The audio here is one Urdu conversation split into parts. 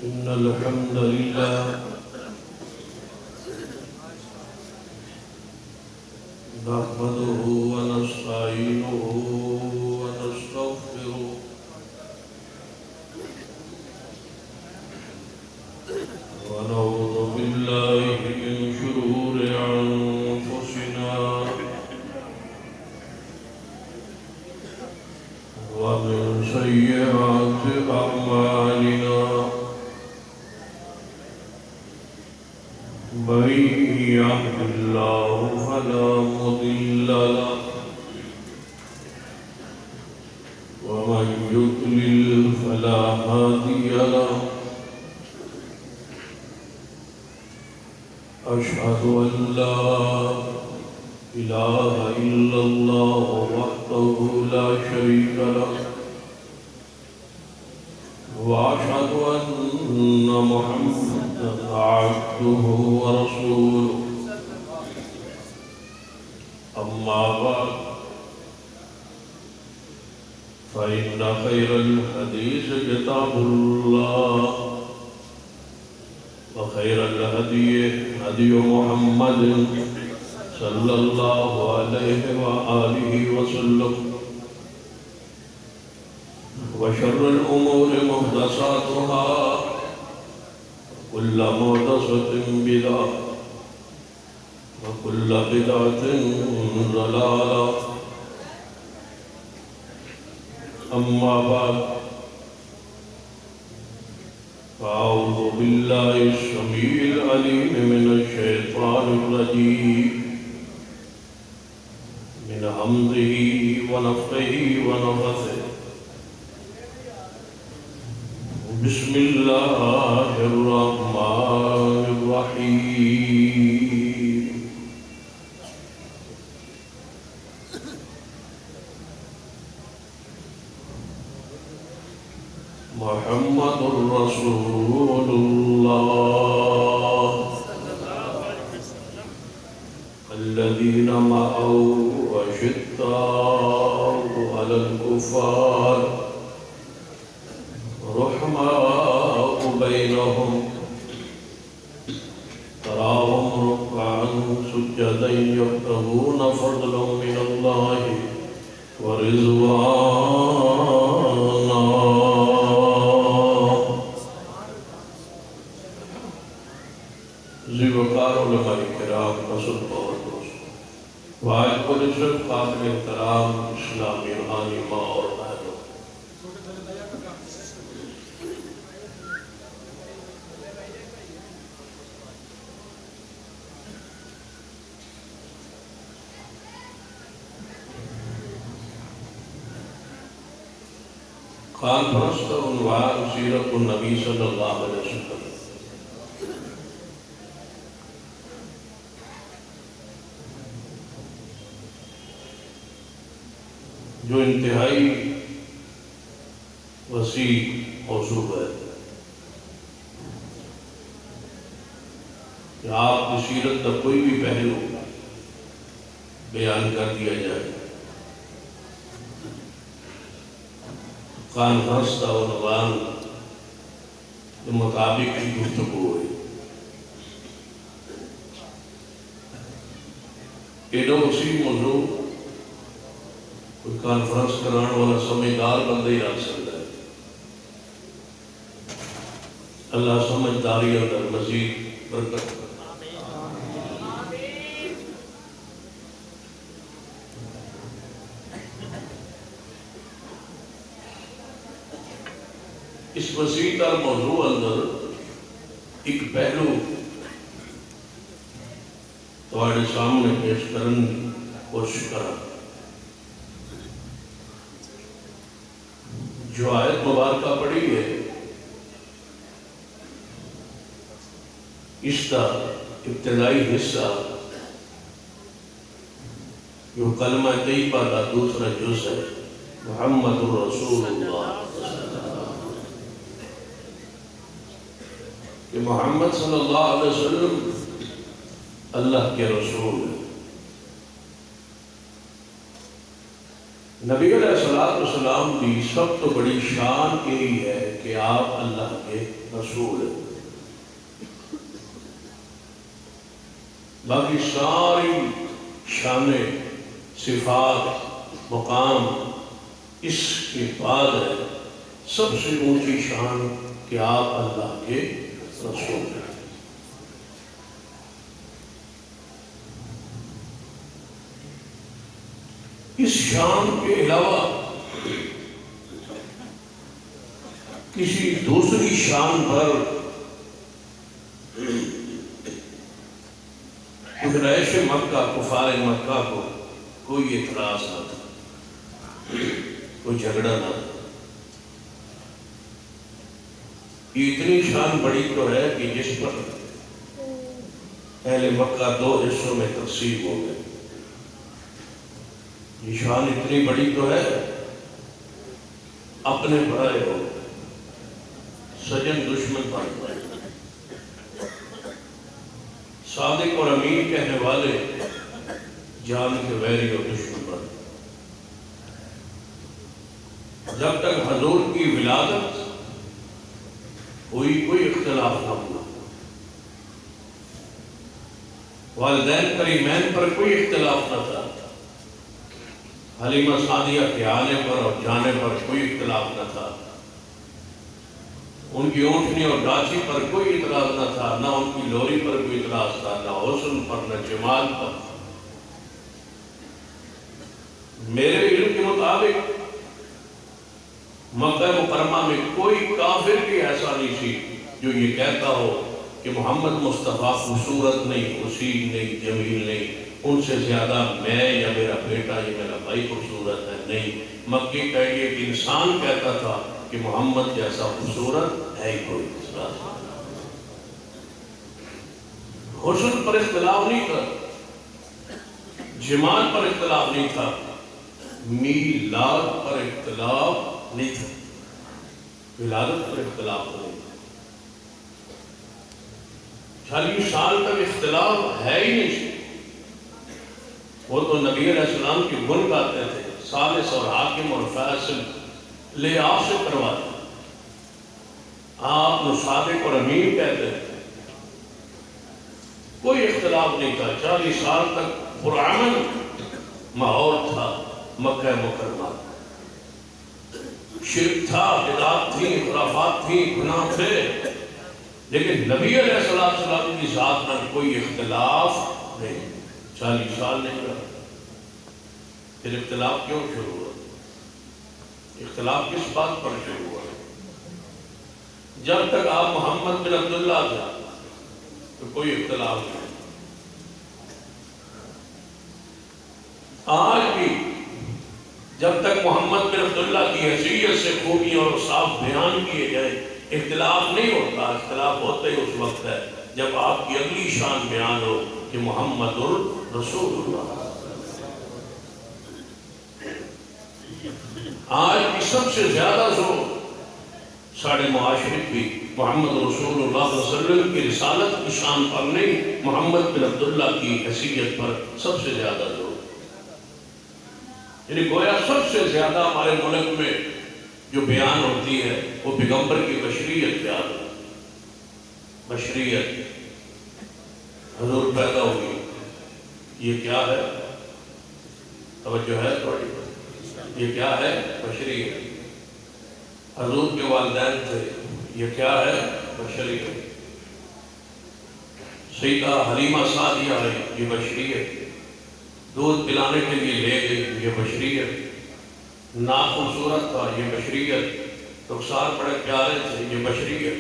إن الحمد لله نحمده ونستعينه ونستغفره ونعوذ بالله من شرور أنفسنا ومن سيئات أعمالنا من يهد الله فلا مضل له ومن يضلل فلا هادي له أشهد أن لا إله إلا الله وحده لا شريك له وأشهد أن محمدا عبده ورسوله أما بعد فإن خير الحديث كتاب الله وخير الهدي هدي محمد صلى الله عليه وآله وسلم وشر الأمور محدثاتها وكل محدثة بدعة وكل بدعة ضلالة أما بعد فأعوذ بالله السميع العليم من الشيطان الرجيم من همزه ونفخه ونفثه بسم الله الرحمن الرحيم محمد رسول الله الذين معه أشداء على الكفار رحماء بينهم تراهم ركعا سجدا يبتغون فضلا من الله ورضوانا زیوکار علماء کرام رسول اور دوست واحد قدرت قابل احترام اسلامی روحانی ماں اور بہنوں، کانفرنس کا عنوان سیرت النبی صلی اللہ علیہ وسلم، جو انتہائی وسیع موضوع ہے کہ آپ کی سیرت کا کوئی بھی پہلو بیان کر دیا جائے۔ کانفرنس کا عنوان کے مطابق کی گفتگو ہوئی۔ ایڈو اسی موضوع کوئی کانفرنس کرانے والا سمجھدار بندہ ہی رکھ سکتا ہے۔ اللہ سمجھداری اور مزید برکت کرے۔ اس وسیع تر موضوع اندر ایک پہلو تمہارے سامنے پیش کرنے کی کوشش کرا۔ جو آیت مبارکہ پڑھی ہے اس کا ابتدائی حصہ جو کلمہ طیبہ کا دوسرا جز ہے، محمد الرسول اللہ، کہ محمد صلی اللہ علیہ وسلم اللہ کے رسول ہیں۔ نبی علیہ السلام کی سب تو بڑی شان یہی ہے کہ کہ آپ اللہ کے رسول ہیں۔ باقی ساری شانیں، صفات، مقام اس کے بعد ہے سب سے اونچی شان کہ آپ اللہ کے رسول ہیں۔ اس شان کے علاوہ کسی دوسری شان پر قریش مکہ، کفار مکہ کو کوئی اعتراض نہ تھا، کوئی جھگڑا نہ تھا۔ یہ اتنی شان بڑی تو ہے کہ جس پر اہل مکہ دو حصوں میں تقسیم ہو گئے۔ یہ شان اتنی بڑی تو ہے، اپنے برائے ہو سجن دشمن بن گئے۔ صادق اور امین کہنے والے جان کے ویری اور دشمن بن گئے۔ جب تک حضور کی ولادت ہوئی کوئی اختلاف نہ ہوا، والدین کریمین پر کوئی اختلاف نہ تھا، حلیمہ سعدیہ کے آنے پر اور جانے پر کوئی اختلاف نہ تھا، ان کی اونٹنی اور ڈاچی پر کوئی اعتراض نہ تھا، نہ ان کی لوری پر کوئی اعتراض تھا، نہ حسن پر، نہ جمال پر۔ میرے علم کے مطابق مکہ مکرمہ میں کوئی کافر بھی ایسا نہیں تھی جو یہ کہتا ہو کہ محمد مصطفیٰ خوبصورت نہیں، حسین نہیں، جمیل نہیں، ان سے زیادہ میں یا میرا بیٹا یا میرا بھائی خوبصورت ہے۔ نہیں، مکی کا ایک انسان کہتا تھا کہ محمد جیسا خوبصورت ہے ہی کوئی۔ حسن پر اختلاف نہیں تھا، جمال پر اختلاف نہیں تھا، میلاد پر اختلاف نہیں تھا، ولادت پر اختلاف نہیں تھا۔ 40 سال تک اختلاف ہے ہی نہیں۔ وہ تو نبی علیہ السلام کی گن گاتے تھے، ثالث اور حاکم اور فیصل لے آپ سے کرواتے، آپ نے صادق اور امین کہتے تھے۔ کوئی اختلاف نہیں تھا، 40 سال تک پرامن ماحول تھا مکہ مکرمہ۔ شرک تھا، بدعات تھیں، خرافات تھیں، گناہ تھے، لیکن نبی علیہ السلام کی ذات پر کوئی اختلاف نہیں۔ 40 سال نہیں رہا، پھر اختلاف کیوں شروع ہوا؟ اختلاف کس بات پر شروع ہوا؟ جب تک آپ محمد بن عبداللہ تھے تو کوئی اختلاف نہیں۔ آج بھی جب تک محمد بن عبداللہ کی حیثیت سے خوبیاں اور صاف بیان کیے جائیں اختلاف نہیں ہوتا۔ اختلاف ہوتا ہی اس وقت ہے جب آپ کی اگلی شان بیان ہو کہ محمد الرسول اللہ۔ آج بھی سب سے زیادہ زور ساڑھے معاشرت بھی محمد رسول اللہ صلی اللہ علیہ وسلم کی رسالت کی شان پر نہیں، محمد بن عبداللہ کی حیثیت پر سب سے زیادہ زور۔ یعنی گویا سب سے زیادہ ہمارے ملک میں جو بیان ہوتی ہے وہ پیغمبر کی بشریت بیان ہے۔ بشریت، حضور پیدا ہوئی، یہ کیا ہے؟ توجہ ہے تھوڑی؟ یہ کیا ہے؟ بشریت۔ حضور کے والدین تھے، یہ کیا ہے؟ بشریت۔ سیدہ حلیمہ سعدیہ ہے، یہ بشریت۔ دودھ پلانے کے لیے لے گئی، یہ بشریت۔ ناک خوبصورت تھا، یہ بشریت۔ رخسار بڑے پیارے تھے، یہ بشریت۔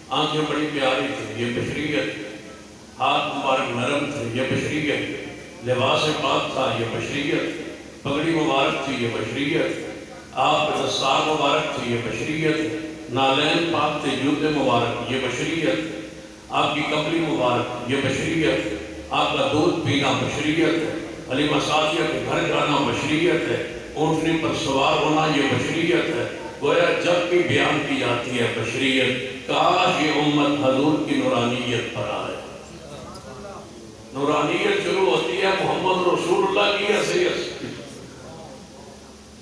آنکھیں بڑی پیاری تھی، یہ بشریت۔ ہاتھ مبارک نرم تھے، یہ بشریت۔ لباس پاک تھا، یہ بشریت۔ پگڑی مبارک تھی، یہ بشریت۔ آپ دستار مبارک تھی، یہ بشریت۔ نالین پاک تھے، جوتے مبارک، یہ بشریت۔ آپ کی کپڑی مبارک، یہ بشریت۔ آپ کا دودھ پینا بشریت ہے۔ حلیمہ سعدیہ کے گھر جانا بشریت ہے۔ اونٹنی پر سوار ہونا یہ بشریت ہے۔ گویا جب بھی بیان کی جاتی ہے بشریت، کاش یہ امت حضور کی نورانیت پر آئے۔ نورانیت شروع ہوتی ہے محمد رسول اللہ کی حیثیت سے۔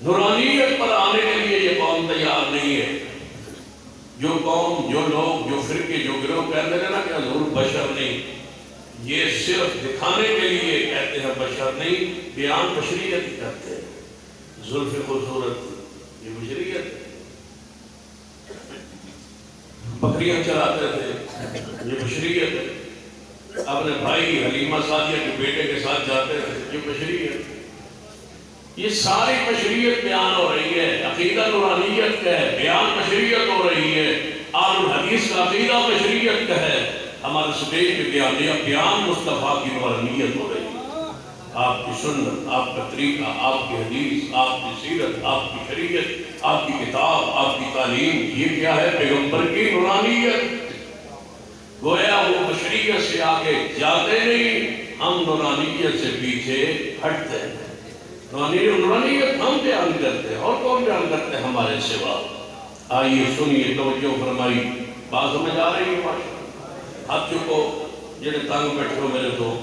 نورانیت پر آنے کے لیے یہ قوم تیار نہیں ہے۔ جو قوم، جو لوگ، جو فرقے، جو گروہ کہتے ہیں نا کہ حضور بشر نہیں، یہ صرف دکھانے کے لیے کہتے ہیں بشر نہیں، بیان بشریت ہی کرتے ہیں. زلف خوبصورت یہ بشریت ہے. بکریاں چلاتے تھے یہ بشریت ہے. اپنے بھائی حلیمہ سعدیہ کے بیٹے کے ساتھ جاتے تھے یہ بشریت. یہ ساری بشریت بیان ہو رہی ہے. عقیدہ نورانیت کا ہے، بیان بشریت ہو رہی ہے. آل الحدیث کا عقیدہ بشریت کا ہے. ہمارے سٹیج پہ بیان مصطفیٰ کی نورانیت ہو رہی ہے. آپ کی سنت، آپ کا طریقہ، آپ کی حدیث، آپ کی سیرت، آپ کی شریعت، آپ کی کتاب، آپ کی تعلیم، یہ کیا ہے؟ پیغمبر کی نورانیت. گویا وہ بشریت سے آگے جاتے نہیں، ہم نورانیت سے پیچھے ہٹتے ہیں. نورانیت ہم بیان کرتے ہیں، اور کون بیان کرتے ہیں ہمارے سوا؟ آئیے سنیے، توجہ فرمائی. بات سمجھ آ رہی ہے؟ ہاتھ چکو جڑے تنگ بیٹھے ہو میرے تو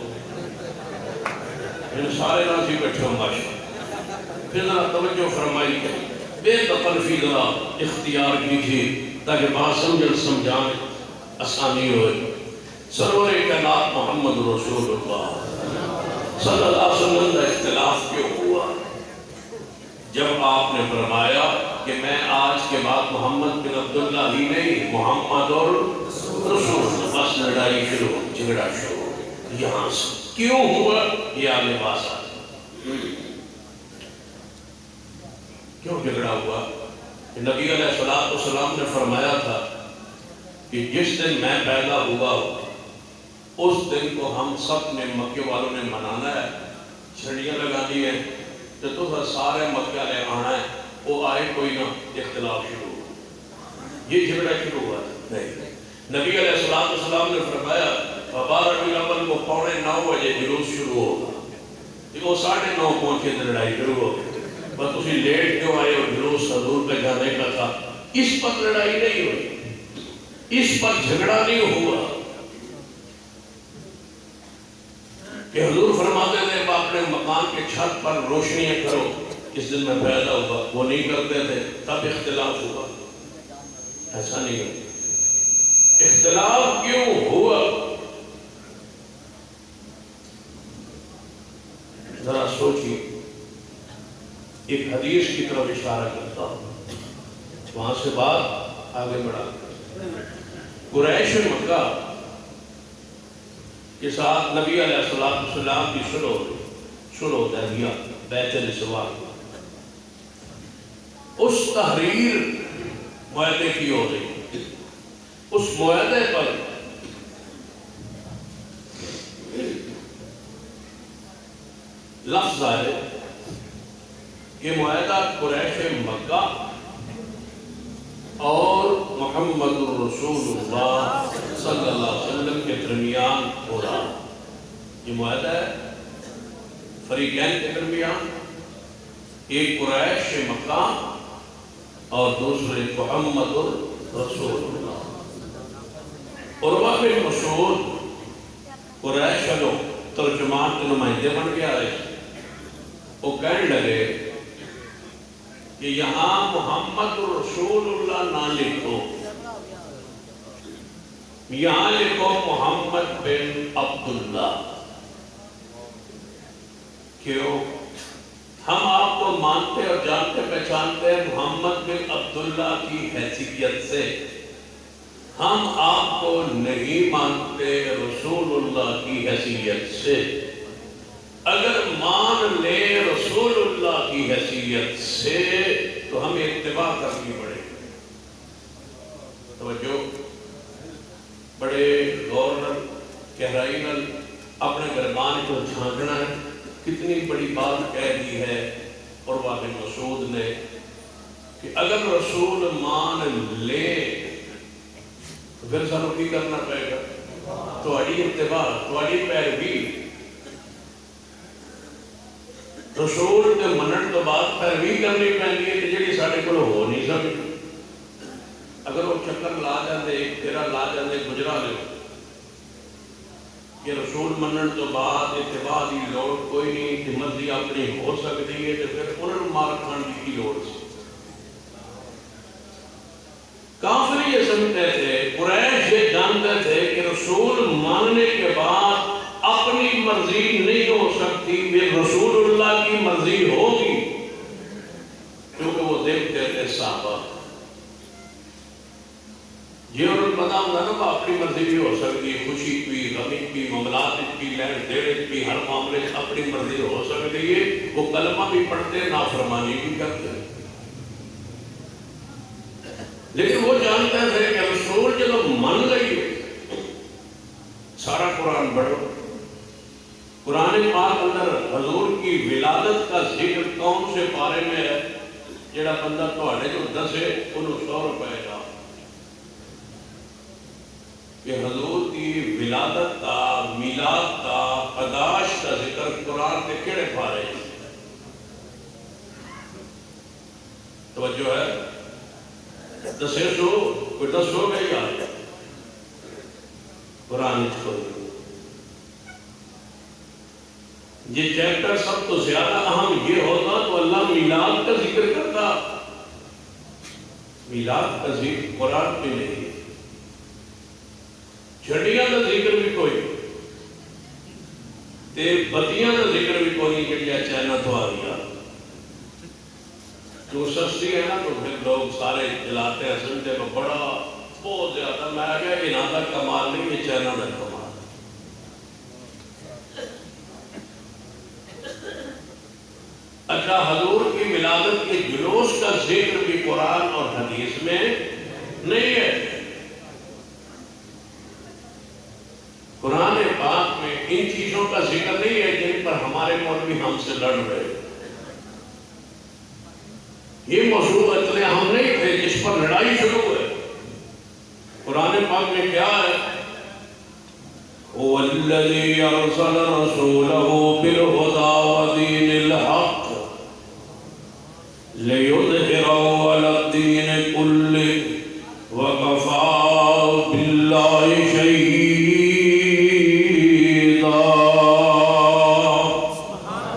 سارے راضی بیٹھے ہو ماشاء. پھر ذرا توجہ فرمائی، بے تکلفی ذرا اختیار کیجیے تاکہ بات سمجھانے آسانی ہوئے. سرور کائنات محمد رسول اللہ صلی اللہ علیہ وسلم کا اختلاف کیوں ہوا؟ جب آپ نے فرمایا کہ میں آج کے بعد محمد بن عبداللہ ہی نہیں، محمد اور رسول، بس لڑائی شروع، جھگڑا شروع. یہاں سے کیوں ہوا یہ آگے بات آتی. کیوں جھگڑا ہوا؟ کہ نبی علیہ السلام نے فرمایا تھا کہ جس دن میں پیدا ہوا اس دن کو ہم سب نے، مکے والوں نے منانا ہے، چھڑیاں لگانی ہے، تو سارے مکہ لے آنا ہے. وہ آئے کوئی نہ، اختلاف شروع ہوا، یہ جھگڑا شروع ہوا. نہیں، نبی علیہ السلام نے فرمایا 12 ربیع الاول کو 8:45 بجے جلوس شروع ہوگا. وہ 9:30 پہنچے تو لڑائی شروع ہو گئی. بس اسی لیٹ کیوں آئے اور جلوس حضور پہ جانے کا تھا. اس پر لڑائی نہیں ہوئی، اس پر جھگڑا نہیں ہوا کہ حضور فرماتے تھے اپنے مکان کے چھت پر روشنیاں کرو اس دن میں پیدا ہوا، وہ نہیں کرتے تھے، تب اختلاف ہوا. ایسا نہیں ہوا. اختلاف کیوں ہوا؟ ذرا سوچیے. ایک حدیث کی طرف اشارہ کرتا ہوں، وہاں سے بات آگے بڑھا. قریش مکہ کے ساتھ نبی علیہ السلام کی صلح حدیبیہ، بیعت رضوان، اس تحریر معاہدے کی ہو رہی. اس معاہدے پر لفظ آئے کہ معاہدہ قریش مکہ اور محمد رسول اللہ صلی اللہ علیہ وسلم کے درمیان ہو رہا. یہ معاہدہ ہے فریقین کے درمیان، ایک قریش مکہ اور دوسرے محمد رسول اللہ. عروہ بن مسعود قریش کا ترجمان کے نمائندے بن کے آئے. وہ کہنے لگے کہ یہاں محمد رسول اللہ نہ لکھو، یہاں لکھو محمد بن عبداللہ. کیوں؟ ہم آپ کو مانتے اور جانتے پہچانتے ہیں محمد بن عبداللہ کی حیثیت سے، ہم آپ کو نہیں مانتے رسول اللہ کی حیثیت سے. اگر مان لے رسول اللہ کی حیثیت سے تو ہمیں اتباع کرنی پڑے گی. توجہ، بڑے غور نال، گہرائی نال اپنے گربان کو جھانکنا ہے. کتنی بڑی بات کہہ دی ہے عروہ بن مسعود نے کہ اگر رسول مان لے تو پھر سانوں کی کرنا پڑے گا؟ تہاڈی اتباع، تہاڈی پیروی. رسول کے منن تو بعد پیروی کرنی پہنی ہے کہ جڑی ساڈے کول ہو نہیں سکتی. اگر وہ چکر لا جاندے، ایک پھیرا لا جاندے گجرا لے کہ رسول منن تو بعد اتباع دی لوڑ کوئی نہیں، کہ مرضی اپنی ہو سکتی ہے، تو پھر انہوں مار کھان کی لوڑ سی. کافر یہ سمجھتے تھے، قریش یہ جانتے تھے کہ رسول ماننے کے بعد اپنی مرضی نہیں ہو سکتی، یہ رسول اللہ کی مرضی ہوگی، کیونکہ وہ دیکھتے تھے صحابہ یہ اور پتا ہوتا نا اپنی مرضی بھی ہو سکتی ہے، خوشی کی، غمی کی، معاملات کی، لین دین کی، ہر معاملے اپنی مرضی ہو سکتی ہے، وہ کلمہ بھی پڑھتے نافرمانی بھی کرتے، لیکن وہ جانتے تھے کہ رسول جب من گئی سارا قرآن پڑھو۔ قرآن پاک اندر حضور کی ولادت کا ذکر کون سے پارے میں ہے؟ جڑا بندہ تھوڑے جو دسے انہوں 100 روپے کا کہ حضور کی ولادت کا، میلاد کا، پیدائش کا ذکر قرآن کے کیڑے پارے ہیں؟ توجہ ہے؟ دسے سو کوئی 10 ہو گئی آ قرآن چھوڑ یہ چیپٹر سب تو زیادہ اہم یہ ہوتا تو اللہ میلاد کا ذکر کرتا، میلاد کا ذکر قرآن میں نہیں، جھڑیاں کا ذکر بھی کوئی تے بتیاں کا ذکر بھی کوئی نہیں، جڑیاں چائنا تو آ گیا جو سستی ہے نا تو پھر لوگ سارے جلاتے ہیں، سمجھتے ہیں بڑا بہت زیادہ، میں آ گیا یہاں کا کمال نہیں، یہ چائنا کا کمال۔ اچھا حضور کی ولادت کے جلوس کا ذکر بھی قرآن اور حدیث میں نہیں ہے۔ قرآن پاک میں ان چیزوں کا ذکر نہیں ہے جن پر ہمارے مولوی ہم سے لڑ رہے، یہ موضوع اتنے اہم نہیں تھے جس پر لڑائی شروع ہے۔ قرآن پاک میں کیا ہے؟ هو الذي أرسل رسوله بالهدى ودين الحق ليظهره على الدين كله وكفى بالله شهيدا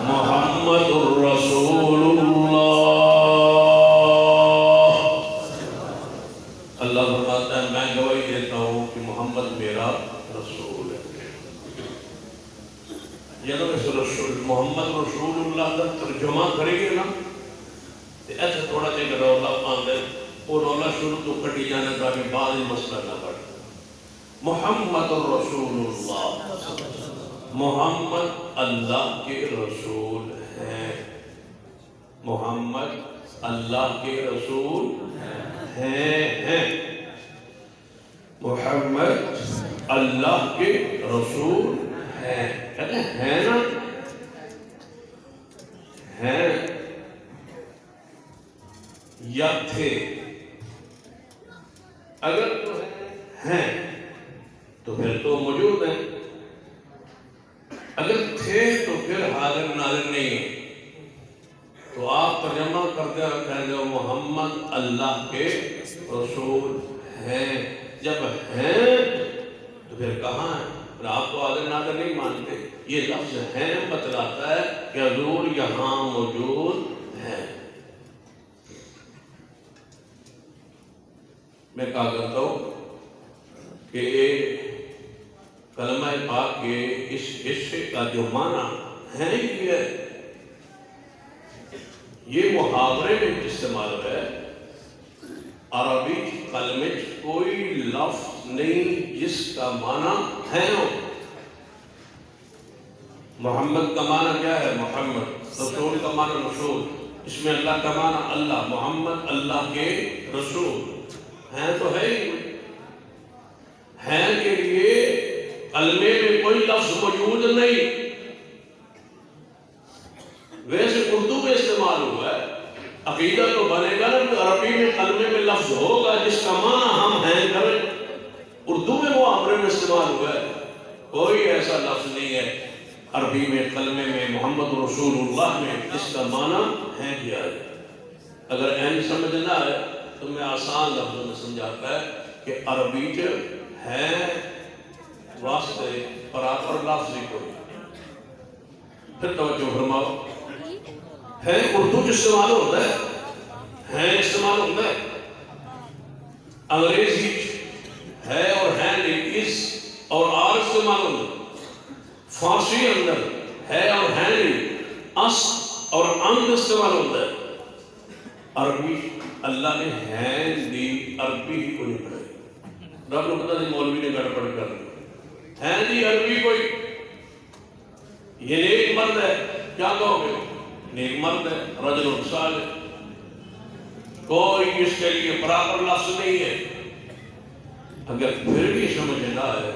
محمد رسول اللہ۔ اللہ فرماتا ہے میں گواہی دیتا ہوں کہ محمد میرا رسول ہے۔ جب رسول محمد رسول اللہ کا ترجمہ کریں گے نا تو ایسا تھوڑا جگہ رولا پاندے وہ رولا شروع تو کٹی جانے تاکہ بعض مسئلہ نہ پڑے۔ محمد رسول اللہ، محمد اللہ کے رسول ہیں، محمد اللہ کے رسول ہیں، محمد اللہ کے رسول ہیں، کہتے ہیں نا، ہیں یا تھے؟ اگر تو ہیں تو پھر تو موجود ہیں، اگر تھے تو پھر حاضر ناظر نہیں ہیں، تو آپ ترجمہ کرتے ہیں کہہ دو محمد اللہ کے رسول ہیں۔ جب ہیں تو پھر کہاں ہیں؟ پھر آپ تو حاضر ناظر نہیں مانتے، یہ لفظ ہیں بتلاتا ہے کہ حضور یہاں موجود ہیں۔ میں کہا کرتا ہوں کہ کلمہ پاک کے اس حصے کا جو معنی ہے یہ محاورے میں استعمال ہے، عربی کلمے کوئی لفظ نہیں جس کا معنی ہے ہو۔ محمد کا معنی کیا ہے؟ محمد، رسول کا معنی رسول، اس میں اللہ کا معنی اللہ، محمد اللہ کے رسول ہیں تو ہے ہی، ہیں کے لیے کلمے میں کوئی لفظ موجود نہیں، ویسے اردو میں استعمال ہوا ہے، عقیدہ تو بنے گا نا کہ عربی میں کلمے میں لفظ ہوگا جس کا معنی ہم ہیں کریں، اردو میں وہ محاورے میں استعمال ہوا ہے، کوئی ایسا لفظ نہیں ہے عربی میں کلمے میں محمد رسول اللہ میں جس کا معنی ہے کیا ہے۔ اگر این سمجھنا ہے تو میں آسان لفظوں میں سمجھاتا ہے کہ عربی جو ہے واسطے برابر لفظ ہی کوئی، پھر توجہ فرماؤ، ہے اردو جو استعمال ہوتا ہے، استعمال ہوتا ہے، انگریزی ہے اور ہے نہیں، اس اور آر استعمال ہوتا، فارسی اندر ہے اور ہے نہیں، اس اور اند استعمال ہوتا ہے۔ عربی اللہ نے ہے نہیں، عربی ہی کو نہیں پڑھائی، رب نے پتا نہیں مولوی نے گڑبڑ کر دی، ہے نہیں عربی کوئی، یہ نیک مرد ہے، کیا کہو گے؟ نیک مرد ہے، رجل صالح، کوئی اس کے لیے برابر لفظ نہیں ہے۔ اگر پھر بھی سمجھ نہ آئے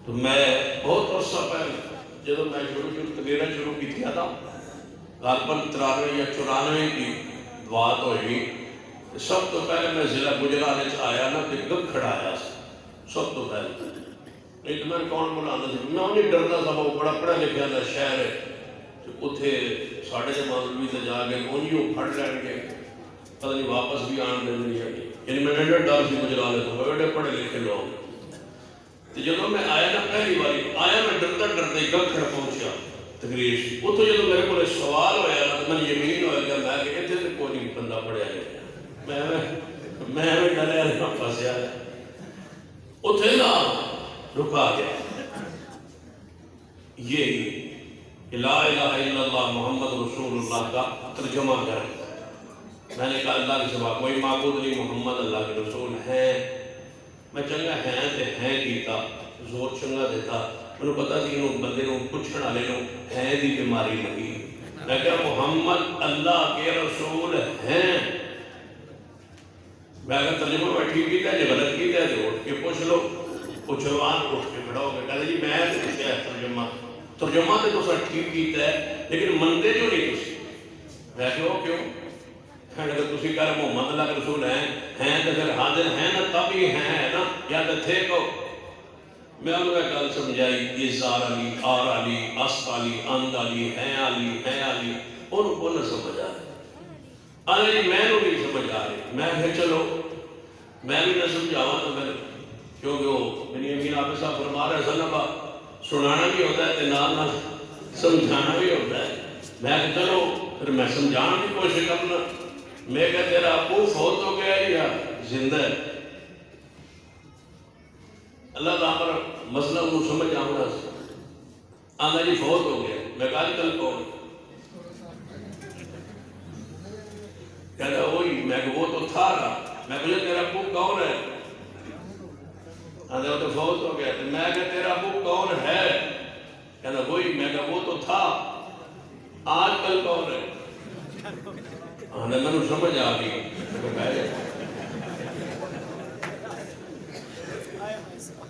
تو میں بہت عرصہ پہلے جب میں تقریرا شروع کی تھا غالباً 93 یا 94 کی بات ہوئی، سب تو پہلے میں ضلع گجرات سے آیا نا کہ گگ کھڑا آیا سب تو پہلے، نہیں تو میں کون بلانا سی، میں انہیں ڈرتا تھا، وہ بڑا پڑھا لکھا تھا شہر ہے، اتنے ساڑھے جماعت بھی تو جا کے انہیں وہ پھڑ لین گے، پتہ نہیں واپس بھی آن دیں نہیں آئی، یعنی میں ڈر ڈر سی گجرا لیتا ہوں، بڑے پڑھے لکھے لوگ۔ تو جب میں آیا نا پہلی باری آیا، میں ڈرتا ڈرتے گگ کھڑ پہنچیا تقریر سے، اتوں جب میرے کو سوال ہوا نا میں یقین ہوا کہ میں کہ اتنے تو کوئی نہیں بندہ پڑھیا گیا، میں ڈریا نہیں پھنسیا، اتنے نا رکا گیا، یہ لا الہ الا اللہ محمد رسول اللہ کا ترجمہ کریں۔ میں نے کہا اللہ کے سوا کوئی معبود نہیں، محمد اللہ کے رسول ہیں۔ میں چنگا ہیں تے ہیں کیتا، زور چنگا دیتا، میں پتا سی انہوں بندے نوں پوچھن والے نوں ہیں دی بیماری لگی، میں کہا محمد اللہ کے رسول ہیں۔ میں اگر ترجمہ میں ٹھیک کیتا ہے جی غلط کیتا ہے تو اٹھ کے پوچھ لو، پوچھوان اٹھ کے کھڑا ہو گیا، کہا جی میں پوچھا ہے ترجمہ تو تسا ٹھیک کیتا ہے لیکن مندے جو نہیں تسی۔ میں کہا کیوں؟ اگر تسی کہہ رہے محمد اللہ کے رسول ہیں تو پھر حاضر ہیں نا تب ہی ہیں نا، یا تو تھے کو۔ میں انہوں نے کل سمجھائی ازار علی، آر علی، اس علی، اند علی، ہیں علی، انہوں کو نہ سمجھ آ رہے، آنے جی میں نو نہیں سمجھ آ رہے، میں پھر چلو میں بھی نہ سمجھاوا تو پھر کیونکہ وہ منی امین آپ صاحب فرما رہے سنبا سنانا بھی ہوتا ہے نال سمجھانا بھی ہوتا ہے۔ میں کہ چلو پھر میں سمجھانا کی کوشش کرنا، میں کہ تیرا ابو فوت ہو گیا یا زندہ ہے؟ اللہ تعالیٰ پر مسئلہ انہوں سمجھ آؤں آنا جی فوت ہو گیا۔ میں کہا جی کل کون؟ کہتا وہی، میں کہ وہ تو تھا رہا، میں کہا تیرا ابو کون ہے؟ وہ تو فوت ہو گیا۔ میں کہ تیرا ابو کون ہے؟ کہتا وہی، میں کہ وہ تو تھا، آج کل کون ہے؟ میں نے سمجھ آ گئی،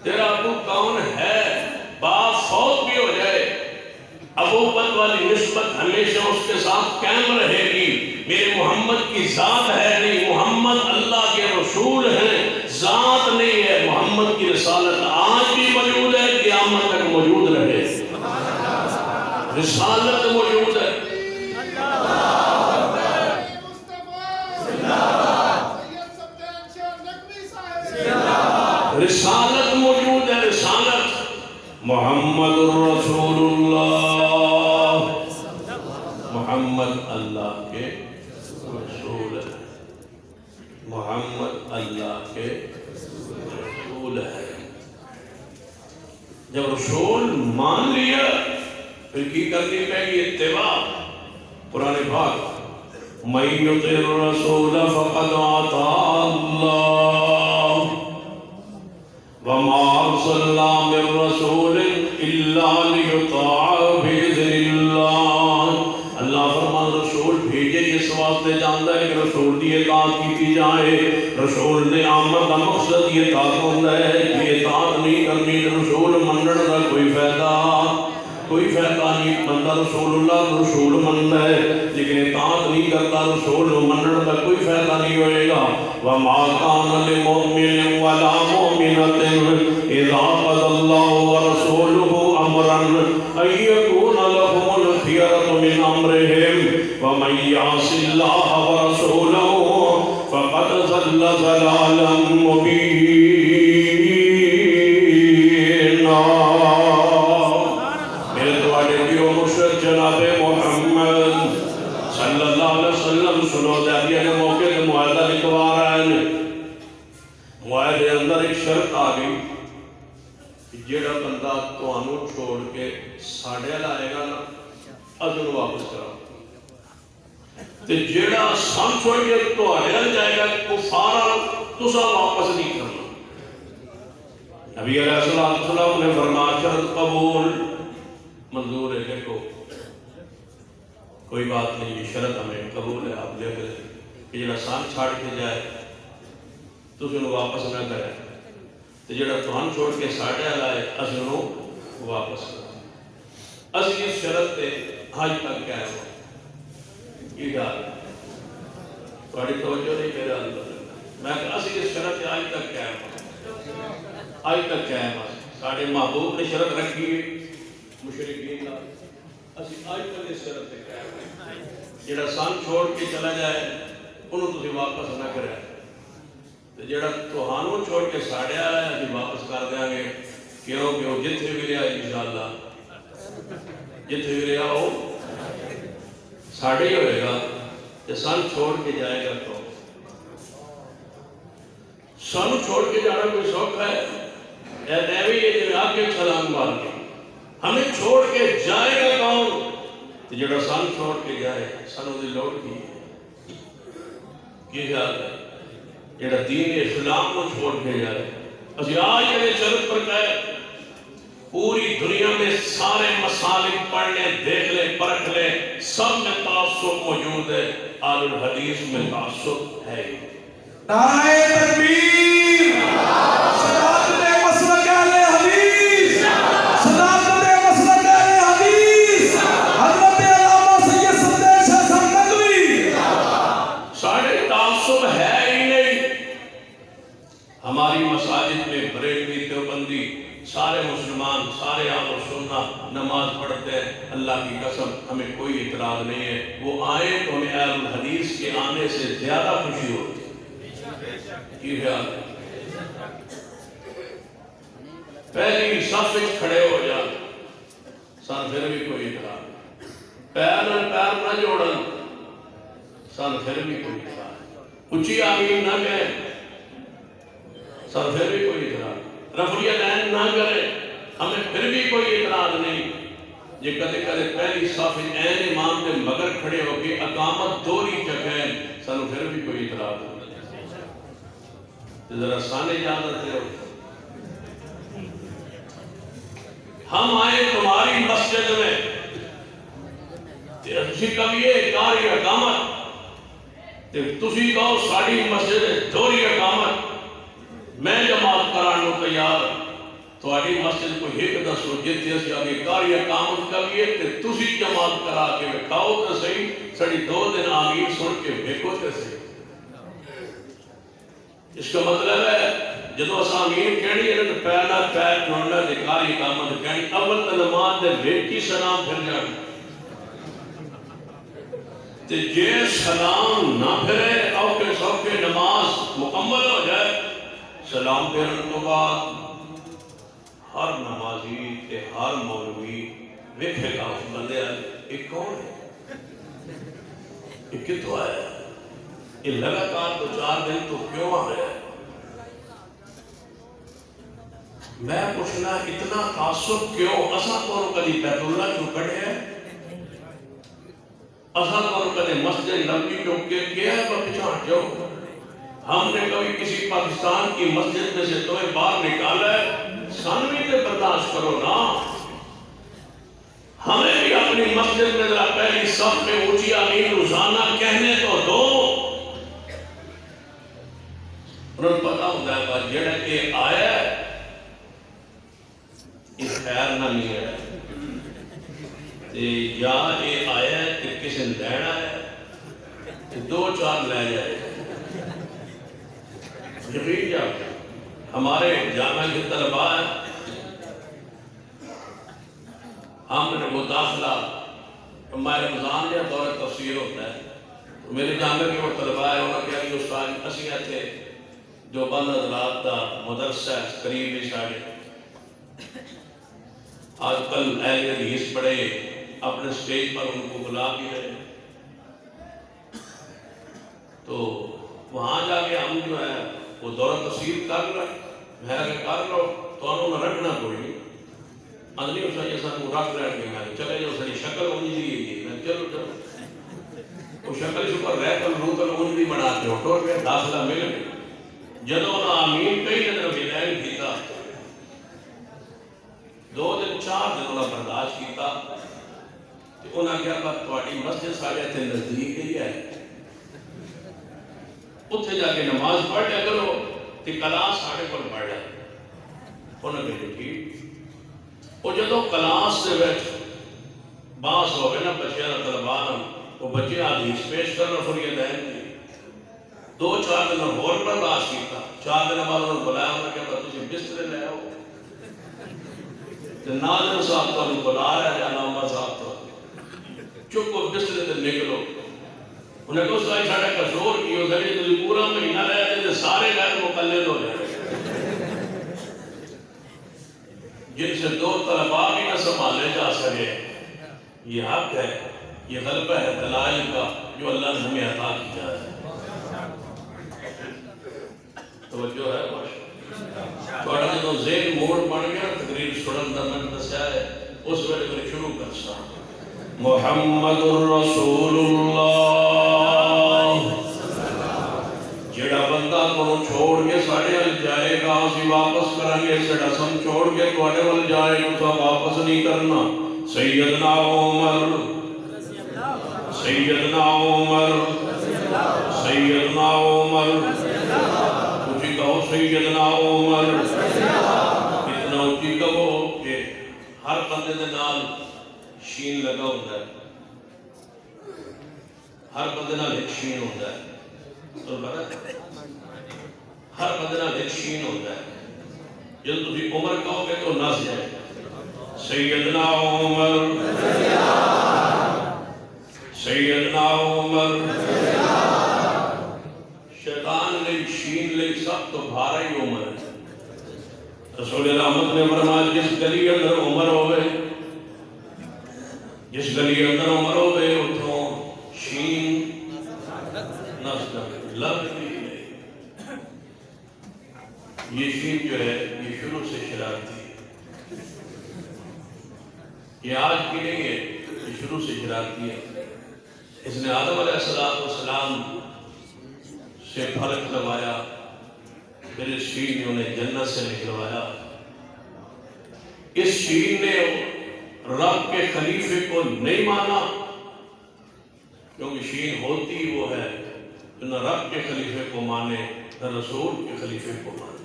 تیرا ابو کون ہے؟ باپ فوت بھی ہو جائے، ابوت والی نسبت ہمیشہ اس کے ساتھ قائم رہے گی۔ میرے محمد کی ذات ہے نہیں، محمد اللہ کے رسول ہیں، ذات نہیں ہے۔ محمد کی رسالت آج بھی موجود ہے، قیامت تک موجود رہے، رسالت موجود ہے۔ رسالت موجود ہے، رسالت محمد رسول اللہ، محمد اللہ کے رسول ہے، محمد اللہ کے رسول ہے۔ جب رسول مان لیا پھر کی کرنی پڑے اتباع۔ قرآن پاک مَن یُطِعِ الرَّسُولَ فَقَدْ أَطَاعَ اللَّهَ وَمَا أَرْسَلْنَا مِن رَّسُولٍ إِلَّا لِيُطَاعَ بِإِذْنِ اللَّهِ۔ اللہ فرمان رسول بھیجے اس واسطے جانتا ہے کہ رسول دی اطاعت کی جائے۔ رسول نے آمد کا مقصد یہ اطاعت ہوتا ہے کہ اطاعت نہیں کرنی رسول منن کا کوئی فائدہ نہیں۔ بندہ رسول اللہ رسول منتا ہے لیکن اطاعت نہیں کرتا، رسول منن کا کوئی فائدہ نہیں ہوئے گا۔ وَمَا كَانَ لِمُؤْمِنٍ وَلَا مُؤْمِنَةٍ إِذَا قَضَى اللَّهُ وَرَسُولُهُ أَمْرًا أَن يَكُونَ لَهُمُ الْخِيَرَةُ مِنْ أَمْرِهِمْ وَمَن يَعْصِ اللَّهَ وَرَسُولَهُ فَقَدْ ضَلَّ ضَلَالًا مُبِينًا۔ جناب محمد صلی اللہ علیہ وسلم سنو دے نے موقع تے معاہدہ لکھوا رہے ہیں۔ معاہدے اندر ایک شرط گئی کہ جیڑا بندہ تانوں چھوڑ کے ساڈے ول آئے گا نا اصل واپس کراؤ تے جیڑا سان چھوڑ کے تہاڈے ول جائے گا کفار تساں واپس نہیں کرنا۔ نبی علیہ الصلوۃ والسلام نے فرمایا شرط قبول منظور ہے، دیکھو کوئی بات نہیں، یہ شرط ہمیں قبول ہے، آپ لے لیں کہ جڑا سان چھاڑ کے جائے تو انہوں واپس نہ کرے، تو جڑا تہن چھوڑ کے ساڈے ول آئے اسی انہوں واپس کریں۔ اسی اس شرط تے آج تک قائم ہو کی گل تھوڑی توجہ نہیں میرے اندر، میں کہ اسی اس شرط تے آج تک قائم ہو، آج تک قائم ہے۔ ساڈے محبوب نے شرط رکھی ہے مشرکین نال، اسی آج تک اس شرط تے قائم ہے، جڑا سان چھوڑ کے چلا جائے انہوں تسی واپس نہ کرے، جڑا تہانوں چھوڑ کے ساڈے آیا ہے واپس کر دیں گے، کیوں کہ وہ جتھے بھی رہا انشاءاللہ جتھے بھی رہا وہ ساڈے ہی ہوئے گا، تے سان چھوڑ کے جائے گا تو سانو چھوڑ کے جانا کوئی سوکھا ہے؟ اے دیوی یہ جو آپ کے سلام مار کے ہمیں چھوڑ کے جائے گا کون؟ تے جڑا سان چھوڑ کے جائے سانو دی لوڑ کی خیال ہے؟ جڑا دین اسلام کو چھوڑ کے جائے، اسی آج یہ شرط پر کہے پوری دنیا میں سارے مسالک پڑھ لیں، دیکھ لیں، پرکھ لیں، سب میں تعصب موجود ہے، آل الحدیث میں تعصب ہے۔ نعرہ تکبیر، صداقت مسلک اہل حدیث، صداقت مسلک اہل حدیث، حضرت علامہ سید سردار شاہ صاحب ندوی۔ سارے تعصب ہے ہی نہیں۔ ہماری مساجد میں بریلوی دیوبندی سارے مسلمان سارے اہل سنت نماز پڑھتے ہیں، اللہ کی قسم ہمیں کوئی اعتراض نہیں ہے، وہ آئے تو ہمیں اہل الحدیث کے آنے سے زیادہ خوشی ہوتی ہے۔ کی خیال ہے؟ پہلی صف وچ کھڑے ہو جان سان پھر بھی کوئی اعتراض، پیر پیر نہ جوڑن سان پھر بھی کوئی اعتراض، اونچی آمین نہ کہیں سان پھر بھی کوئی اعتراض، رفع الیدین نہ کرے ہمیں پھر بھی کوئی اعتراض نہیں۔ یہ کدے کدے پہلی صف وچ این امام دے مگر کھڑے ہو کے اقامت دوہری چکھیں سان پھر بھی کوئی اعتراض نہیں۔ ذرا سانے اجازت دے، ہم آئے تمہاری مسجد میں تسی کبھی کاری اقامت تسی کہو ساری مسجد دوہری اقامت میں جماعت کرانو تیار، تھوڑی مسجد کو ایک دسو جتھے اسی آگے کاری اقامت کبھی تسی جماعت کرا کے کھاؤ تو صحیح، سڑی 2 دن آمین سن کے دیکھو تو صحیح۔ اس کا مطلب ہے جدو اساں امین کہنی ہے تو پہلا پیر جوڑنا تے کاری اقامت کہنی، اول تے نماز دے وچ ہی سلام پھر جانا، تے جے سلام نہ پھرے اوکے سوکے نماز مکمل ہو جائے، سلام پھرن تو بعد ہر نمازی تے ہر مولوی ویکھے گا اس بندے یہ کون ہے، یہ کتوں آیا ہے، یہ لگاتار 2-4 دن تو کیوں آ رہا ہے؟ میں پوچھنا اتنا تعصب کیوں؟ اساں کو کدی بیت اللہ چوں کڑے ہیں، اساں کو کدی مسجد نبوی چوں کیا ہے پہچان جو ہم نے کبھی کسی پاکستان کی مسجد میں سے تمہیں باہر نکالا ہے، سانوی تے برداشت کرو نا، ہمیں بھی اپنی مسجد میں ذرا پہلی صف میں اونچی آمین روزانہ کہنے تو دو۔ انہوں نے پتا ہوتا ہے بات جڑا کہ آیا ہے اس خیر نہ نہیں ہے، یا یہ آیا ہے کہ کسی نے لینا ہے 2-4 لے جائے، یقین جاؤ ہمارے جامعہ کے طلباء ہیں، ہم نے مداخلہ ماہ رمضان یا دور تفسیر ہوتا ہے، تو میرے جامعہ کے وہ طلباء ہیں، انہوں نے کہا کہ استاد اسی تھے جو بند حضرات کا مدرسہ قریب میں ساڑھے آج کل اہل حدیث پڑھے اپنے سٹیج پر ان کو بلا بھی رہے، تو وہاں جا کے ہم جو ہے وہ دورہ تفسیر کر رہے، میں کہ کر لو تو رکھنا کوئی نہیں اندنی اس نے سانو رکھ رہے ہیں میں چلے جو ساری شکل ہونی دی میں چلو چلو وہ شکل شکر رہ کر رو کر ان بھی بناتے ہو ٹوٹ کے داخلہ مل گئی جدو نہ آمین کئی جدو ہدایت کیتا 2 دن 4 دن انہوں نے برداشت کیتا تو انہوں نے کہا تواڈی مسجد ساڑے تے نزدیک ہی ہے اتنے جا کے نماز پڑھ لیا کرو تے کلاس ساڑے پر پڑھ لیا انہوں نے کہا ٹھیک وہ جدو کلاس سے بیٹھ باس ہو گئے نا بچے نہ طلبان وہ بچے حدیث پیش کرنا فریاد ہے 2-4 دن اور برداشت کیتا 4 دن بعد انہوں نے بلایا انہوں نے کہا تجھے بسترے لے آؤ تو ناظر صاحب تو انہوں بلا رہا ہے یا نامہ صاحب تو چپ کو بسترے تے نکلو انہیں کہا سائی ساڑھا کسور کی ہو سکے تو پورا مہینہ رہے تھے سارے غیر مقلد ہو جائے جن سے 2 طلباء بھی نہ سنبھالے جا سکے یہ حق ہے یہ غلبہ ہے دلائل کا جو اللہ نے ہمیں عطا کیا ہے توجہ ہے تھوڑا جدو ذہن موڑ بن گیا تقریر سنن دا میں دسیا ہے اس ویلے میں شروع کرسا محمد الرسول اللہ جڑا بندہ کو چھوڑ کے ساڑے ول جائے گا اسی واپس کریں گے سڑا سم چھوڑ کے تواڈے ول جائے گا واپس نہیں کرنا سیدنا عمر سیدنا عمر سیدنا عمر کچھ کہو سیدنا عمر اتنا اونچی کہو کہ ہر بندے دے نال شین لگا ہوتا ہے ہر بندے نال ایک شین ہوتا ہے تو پتہ ہر بندے نال ایک شین ہوتا ہے جب تسی عمر کہو گے تو نس جائے سیدنا عمر سیدنا عمر شیطان نے شین لے سب تو بھارا ہی عمر ہے رسول رحمت نے فرمایا جس گلی اندر عمر ہوئے جس گلی اندر عمر ہوئے اتھوں شین نس لگ بھی نہیں یہ شین جو ہے یہ شروع سے شرارتی ہے یہ آج کی نہیں ہے یہ شروع سے شرارتی ہے اس نے آدم علیہ السلام سے پھلک لگایا پھر اس شین نے انہیں جنت سے نکلوایا اس شین نے رب کے خلیفے کو نہیں مانا کیونکہ شین ہوتی وہ ہے جو نہ رب کے خلیفے کو مانے نہ رسول کے خلیفے کو مانے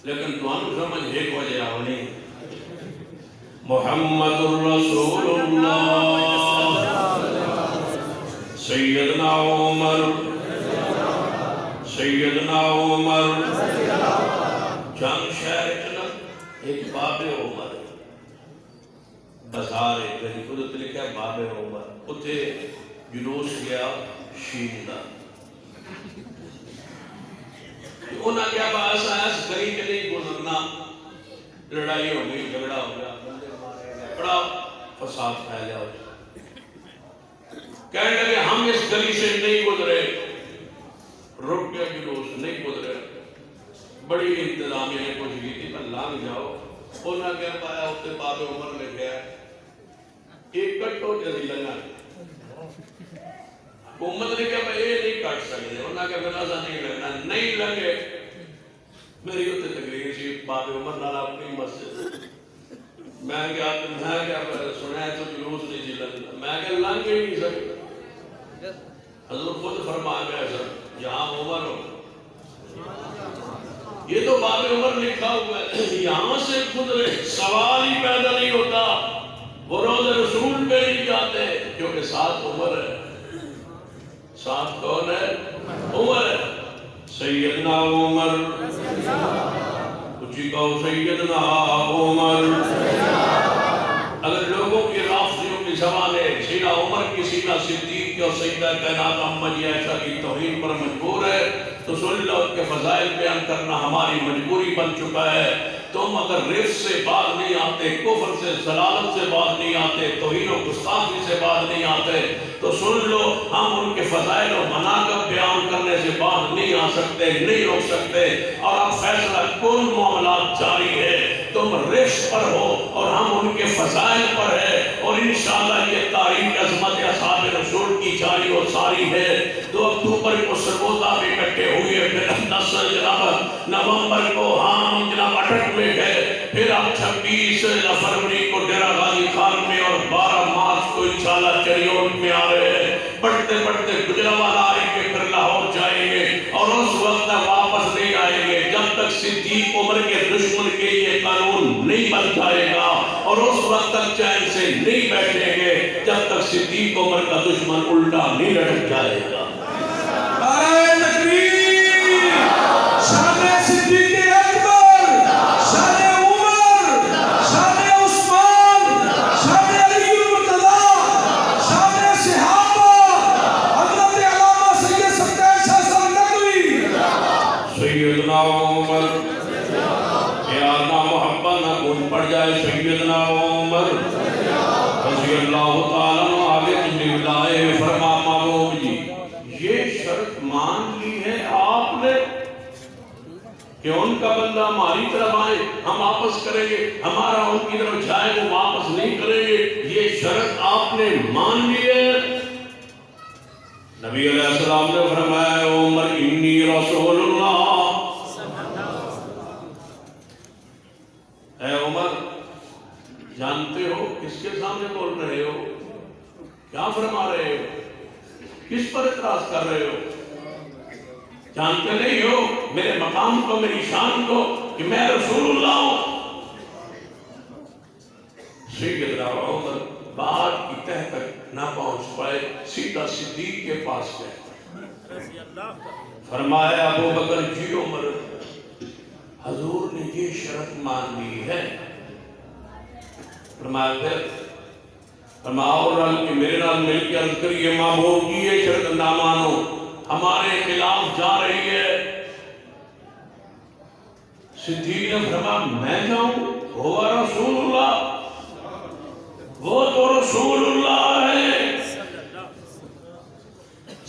لیکن تمہارا سمجھ ایک وجہ آنی محمد الرسول اللہ سیدنا عمر سیدنا عمر جنگ شہر چلا ایک باب عمر بازار ہے گلی خود لکھا ہے باب عمر اتھے جلوس گیا شین دا انہاں کیا باعث آیا اس گلی کے نہیں گزرنا لڑائی ہو گئی جھگڑا ہو گیا بندے مارے گئے بڑا فساد پھیلا ہو کہنے لگے ہم اس گلی سے نہیں گزرے رک گیا جلوس نہیں گزرے بڑی انتظامیہ نے کوشش کی تھی پر لانگ جاؤ انہاں کیا پایا اتنے باب عمر لے گیا ایک کٹو جلدی لگا حکومت نے کہا یہ نہیں کٹ سکتے انہاں کہا بنازہ نہیں لگنا نہیں لگے میری اتنے تقریر سی باب عمر نال اپنی مسجد میں کیا سنیا تو جلوس نہیں جی لگتا میں کیا لنگ ہی نہیں سکتا حضور خود فرما گیا سر یہاں عمر ہو یہ تو باب عمر لکھا ہوا ہے یہاں سے خود سوال ہی پیدا نہیں ہوتا وہ روز رسول پہ نہیں جاتے کیونکہ ساتھ عمر ہے ساتھ کون ہے عمر ہے سیدنا عمر کچھ کہو سیدنا عمر اگر لوگوں کی رافضیوں کی زبانیں سیدنا عمر کی سیدنا صدیق جو سیدہ کائنات محمد عائشہ کی توہین پر مجبور ہے تو سن لو کے فضائل بیان کرنا ہماری مجبوری بن چکا ہے. تم اگر رفض سے باز نہیں آتے, کفر سے ضلالت سے باز نہیں آتے, توہین و گستاخی سے باز نہیں آتے, تو سن لو ہم ان کے فضائل و مناقب بیان کرنے سے باز نہیں آ سکتے, نہیں روک سکتے. اور اب فیصلہ کن معاملات جاری ہے, تم رفض پر ہو اور ہم ان کے فضائل پر ہے, اور انشاءاللہ یہ تاریخ عظمت اصحاب رسول کی جاری و ساری ہے. 2 اکتوبر کو سرگودا میں اکٹھے ہوئے, پھر 10 نومبر کو ہم جناب اٹک میں گئے, پھر اب 26 فروری کو ڈیرہ غازی خان میں, اور 12 مارچ کو انشاءاللہ چریوٹ میں آ رہے ہیں. بڑھتے بڑھتے گجرانوالہ آئیں گے, پھر لاہور جائیں گے, اور اس وقت تک واپس نہیں آئیں گے جب تک صدیق عمر کے دشمن کے یہ قانون نہیں بن جائے گا, اور اس وقت تک چین سے نہیں بیٹھیں گے جب تک صدیق عمر کا دشمن الٹا نہیں لڑک جائے گا. نعرہ تکبیر, شان صدیق اکبر, شان عمر, شان عثمان, شان علی المرتضیٰ, شان صحابہ, حضرت علامہ سید سکر شاہ صاحب ندوی, سیدنا عمر, پیارنا محبت نہ کون پڑ جائے, سیدنا عمر رضی اللہ تعالیٰ عنہ آگے تشریف لائے. فرما محبوب جی یہ شرط مان لی ہے آپ نے کہ ان کا بندہ ہماری طرف آئے ہم واپس کریں گے, ہمارا ان کی طرف جائے وہ واپس نہیں کریں گے, یہ شرط آپ نے مان لی ہے. نبی علیہ السلام نے فرمایا عمر انی رسول اللہ, اے عمر جانتے ہو کس کے سامنے بول رہے ہو, کیا فرما رہے ہو, کس پر اعتراض کر رہے ہو, جانتے نہیں ہو میرے مقام کو, میری شان کو, کہ میں رسول اللہ ہوں. سیدنا عمر بات کی تہ تک نہ پہنچ پائے, سیدھا صدیق کے پاس گئے. فرمایا ابو بکر جی عمر حضور نے یہ شرط مان لی ہے. فرمایا اور رل کے میرے نال مل کے عرض کریے محبوب کی یہ شرط نہ مانو, ہمارے خلاف جا رہی ہے. صدیق نے فرمایا میں جاؤں, وہ رسول اللہ, وہ تو رسول اللہ ہے.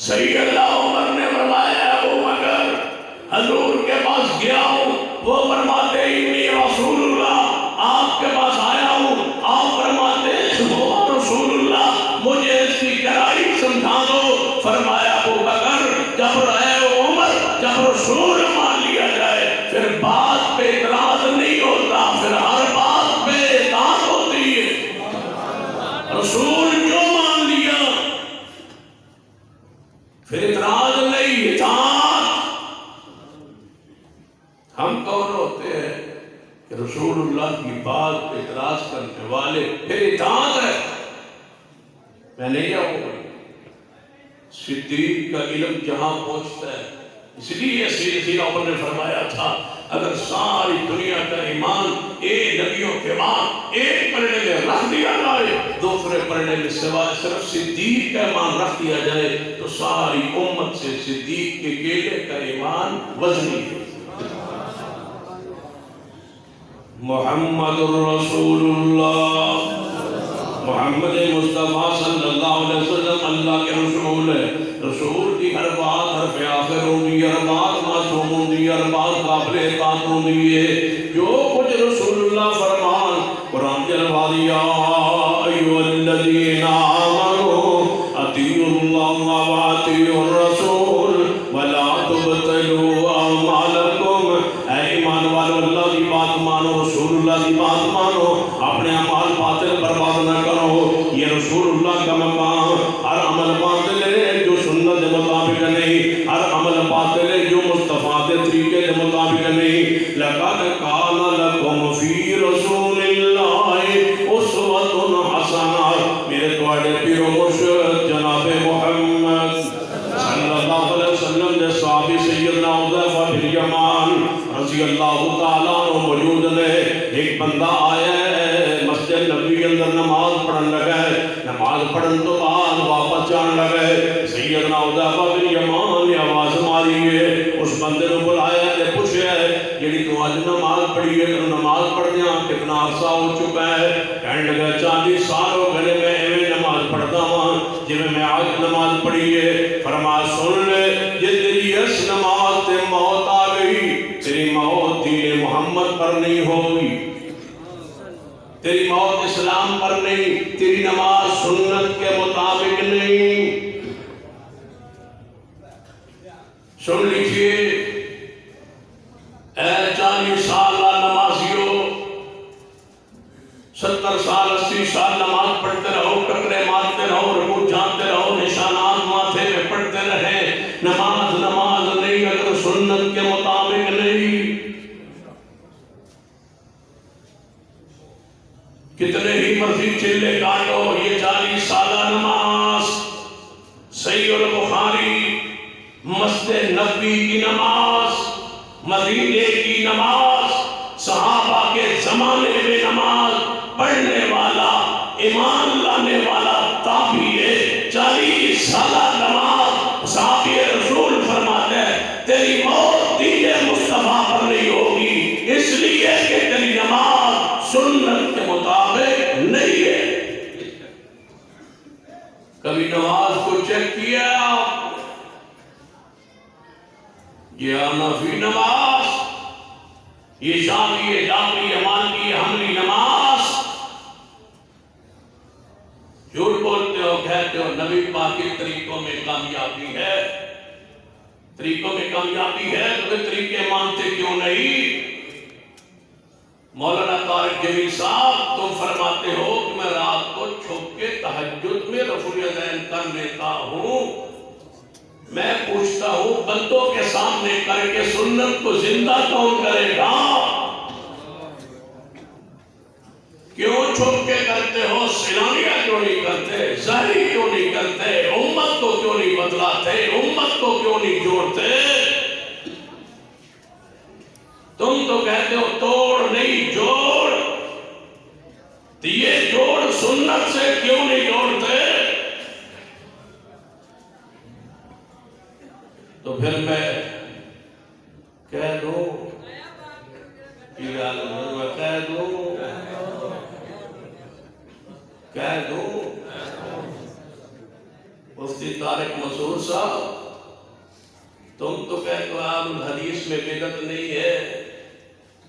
سیدنا عمر نے فرمایا ابو بکر حضور کے پاس گیا ہوں, وہ فرماتے انی رسول اللہ, آپ کے پاس آیا ہوں, آپ فرماتے وہ رسول اللہ, مجھے اس کی گہرائی سمجھا دو. فرمایا ابو بکر جب اے عمر جب رسول مان لیا جائے پھر بات پہ اعتراض نہیں ہوتا, پھر ہر بات پہ اطاعت ہوتی ہے. رسول جو مان لیا پھر اعتراض نہیں, اطاعت. ہم کون ہوتے ہیں کہ رسول اللہ کی بات پہ اعتراض کرنے والے, پھر اطاعت ہے. میں نہیں جاؤں گا. صدیق کا علم جہاں پہنچتا ہے, اس لیے سیدنا عمر نے فرمایا تھا اگر ساری دنیا کا ایمان ایک نبیوں کے بعد ایک پلڑے میں رکھ دیا جائے, دوسرے پلڑے میں سوائے صرف صدیق کا ایمان رکھ دیا جائے تو ساری امت سے صدیق کے کیلے کا ایمان وزنی ہے. محمد الرسول اللہ, محمد مصطفیٰ صلی اللہ علیہ وسلم اللہ کے رسول ہے. رسول کی ہر بات حرف آخر ہوندی, ہر بات معصوم ہوندی, ہر بات قابل اطاعت ہوندی ہے. جو کچھ رسول اللہ فرمان قرآن کے الفاظ یا ایھا الذین آمنوا اطیعوا اللہ واطیعوا الرسول ولا تبطلوا اعمالکم. اے ایمان والو اللہ کی بات مانو, رسول اللہ کی بات مانو, اپنے اعمال باطل برباد نہ کرو. یہ رسول اللہ کا مقام. ہر عمل باطل ہے جو سنت کے مطابق نہیں, ہر عمل باطل ہے جو مصطفیٰ کے طریقے کے مطابق نہیں. لقد کان لکم فی رسول اللہ اسوۃ حسنہ. میرے تواڈے پیر و مرشد جناب محمد صلی اللہ علیہ وسلم دے صحابی سیدنا حذیفہ بن یمان رضی اللہ تعالیٰ عنہ موجود نے. ایک بندہ آیا ہے مسجد نبی اندر نماز پڑھن لگا ہے, نماز نماز پڑھن تو بعد واپس جان لگے سیدنا حذیفہ بن یمان نے آواز ماری ہے اس بندے کو بلایا تے پوچھا ہے جڑی تو اج نماز پڑھی ہے تو نماز پڑھدیاں کتنا عرصہ ہو چکا ہے کہنے لگا 40 سال ہو گئے میں ایویں نماز پڑھدا ہاں جویں میں آج نماز پڑھی ہے فرمایا سن لے جے تیری اس نماز تے موت آ گئی تیری موت دین محمد پر نہیں ہوگی تیری موت اسلام پر نہیں تیری نماز سنت کے مطابق نہیں سن لیجئے اے 40 سالہ نمازیوں 70 سال 80 سال نماز پڑھتے رہو ٹکرے مارتے رہو رکوع جانتے رہو نشانات ماتھے پہ پڑھتے رہے نماز نماز نہیں اگر سنت کے مطابق نہیں کتنے ہی مرضی چلے کاٹو یہ 40 سالہ نماز صحیح البخاری مسجد نبوی کی نماز مدینے کی نماز صحابہ کے زمانے میں نماز پڑھنے والا ایمان لانے والا تابعی 40 سالہ نماز صحابی رسول فرماتے ہیں تیری موت دین مصطفیٰ پر نہیں ہوگی اس لیے کہ تیری نماز سنت کے مطابق نہیں ہے کبھی نماز کو چیک کیا یہ حنفی نماز یہ شامی یہ جعفری یہ مالکی یہ حنبلی نماز جھوٹ بولتے ہو کہتے ہو نبی پاک کے طریقوں میں کامیابی ہے طریقوں میں کامیابی ہے تو طریقے مانتے کیوں نہیں مولانا طارق جمیل صاحب تم فرماتے ہو کہ میں رات کو چھپ کے تہجد میں رفع الیدین کر لیتا ہوں میں پوچھتا ہوں بندوں کے سامنے کر کے سنت کو زندہ کون کرے گا کیوں چھپ کے کرتے ہو سیلانیہ کیوں نہیں کرتے ظاہری کیوں نہیں کرتے امت کو کیوں نہیں بدلاتے امت کو کیوں نہیں جوڑتے تم تو کہتے ہو توڑ نہیں جوڑ تو یہ جوڑ سنت سے کیوں نہیں جوڑتے تو پھر میں کہہ دوں میں کہہ دوں مفتی طارق مسعود صاحب تم تو کہتے ہو اہل الحدیث میں بدعت نہیں ہے